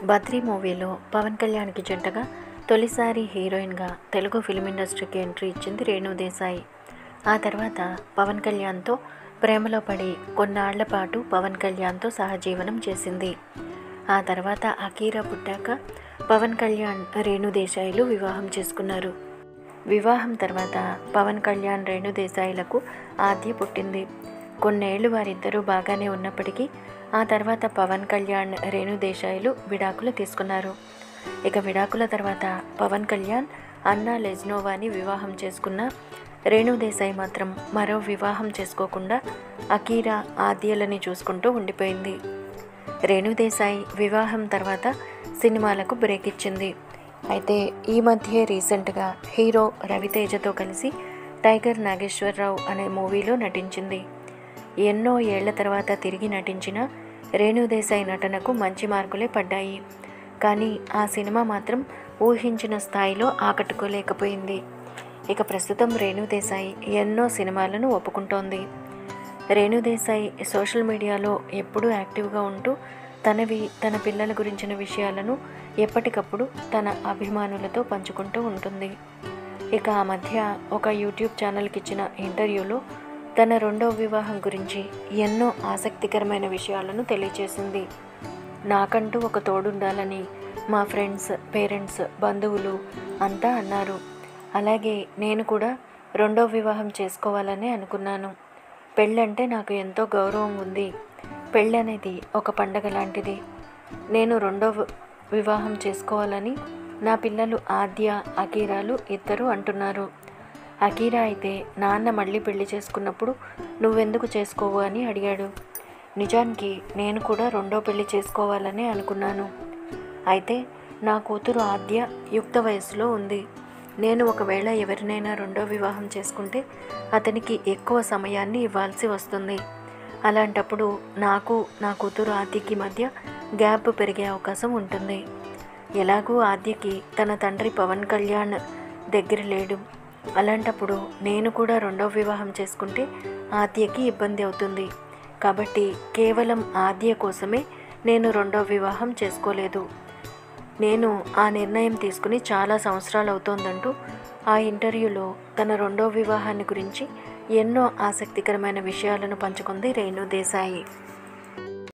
బద్రీ మూవీలో పవన్ కళ్యాణ్కి జంటగా తొలిసారి హీరోయిన్గా తెలుగు ఫిల్మ్ ఇండస్ట్రీకి ఎంట్రీ ఇచ్చింది రేణు దేశాయ్. ఆ తర్వాత పవన్ కళ్యాణ్తో ప్రేమలో పడి కొన్నాళ్ల పాటు పవన్ కళ్యాణ్తో సహజీవనం చేసింది. ఆ తర్వాత అకీరా పుట్టాక పవన్ కళ్యాణ్ రేణు దేశాయ్లు వివాహం చేసుకున్నారు. వివాహం తర్వాత పవన్ కళ్యాణ్ రేణు దేశాయ్లకు ఆద్య పుట్టింది. కొన్నేళ్లు వారిద్దరూ బాగానే ఉన్నప్పటికీ ఆ తర్వాత పవన్ కళ్యాణ్ రేణు దేశాయ్లు విడాకులు తీసుకున్నారు. ఇక విడాకుల తర్వాత పవన్ కళ్యాణ్ అన్నా లెజ్నోవాని వివాహం చేసుకున్న రేణు దేశాయ్ మాత్రం మరో వివాహం చేసుకోకుండా అకీరా ఆద్యలని చూసుకుంటూ ఉండిపోయింది. రేణు దేశాయ్ వివాహం తర్వాత సినిమాలకు బ్రేక్ ఇచ్చింది. అయితే ఈ మధ్య రీసెంట్గా హీరో రవితేజతో కలిసి టైగర్ నాగేశ్వరరావు అనే మూవీలో నటించింది. ఎన్నో ఏళ్ల తర్వాత తిరిగి నటించిన రేణు దేశాయ్ నటనకు మంచి మార్కులే పడ్డాయి. కానీ ఆ సినిమా మాత్రం ఊహించిన స్థాయిలో ఆకట్టుకోలేకపోయింది. ఇక ప్రస్తుతం రేణు దేశాయ్ ఎన్నో సినిమాలను ఒప్పుకుంటోంది. రేణు దేశాయ్ సోషల్ మీడియాలో ఎప్పుడూ యాక్టివ్గా ఉంటూ తన పిల్లల గురించిన విషయాలను ఎప్పటికప్పుడు తన అభిమానులతో పంచుకుంటూ ఉంటుంది. ఇక ఆ మధ్య ఒక యూట్యూబ్ ఛానల్కి ఇచ్చిన ఇంటర్వ్యూలో తన రెండో వివాహం గురించి ఎన్నో ఆసక్తికరమైన విషయాలను తెలియజేసింది. నాకంటూ ఒక తోడుండాలని మా ఫ్రెండ్స్, పేరెంట్స్, బంధువులు అంతా అన్నారు. అలాగే నేను కూడా రెండో వివాహం చేసుకోవాలని అనుకున్నాను. పెళ్ళంటే నాకు ఎంతో గౌరవం ఉంది. పెళ్ళనేది ఒక పండగ లాంటిది. నేను రెండో వివాహం చేసుకోవాలని నా పిల్లలు ఆద్య, అకీరాలు ఇద్దరూ అంటున్నారు. అకీరా అయితే నాన్న మళ్ళీ పెళ్లి చేసుకున్నప్పుడు నువ్వెందుకు చేసుకోవు అని అడిగాడు. నిజానికి నేను కూడా రెండో పెళ్లి చేసుకోవాలని అనుకున్నాను. అయితే నా కూతురు ఆద్య యుక్త వయసులో ఉంది. నేను ఒకవేళ ఎవరినైనా రెండో వివాహం చేసుకుంటే అతనికి ఎక్కువ సమయాన్ని ఇవ్వాల్సి వస్తుంది. అలాంటప్పుడు నాకు నా కూతురు ఆద్యకి మధ్య గ్యాప్ పెరిగే అవకాశం ఉంటుంది. ఎలాగూ ఆద్యకి తన తండ్రి పవన్ కళ్యాణ్ దగ్గర లేడు. అలాంటప్పుడు నేను కూడా రెండో వివాహం చేసుకుంటే ఆద్యకి ఇబ్బంది అవుతుంది. కాబట్టి కేవలం ఆద్య కోసమే నేను రెండో వివాహం చేసుకోలేదు. నేను ఆ నిర్ణయం తీసుకుని చాలా సంవత్సరాలు అవుతోందంటూ ఆ ఇంటర్వ్యూలో తన రెండో వివాహాన్ని గురించి ఎన్నో ఆసక్తికరమైన విషయాలను పంచుకుంది రేణు దేశాయ్.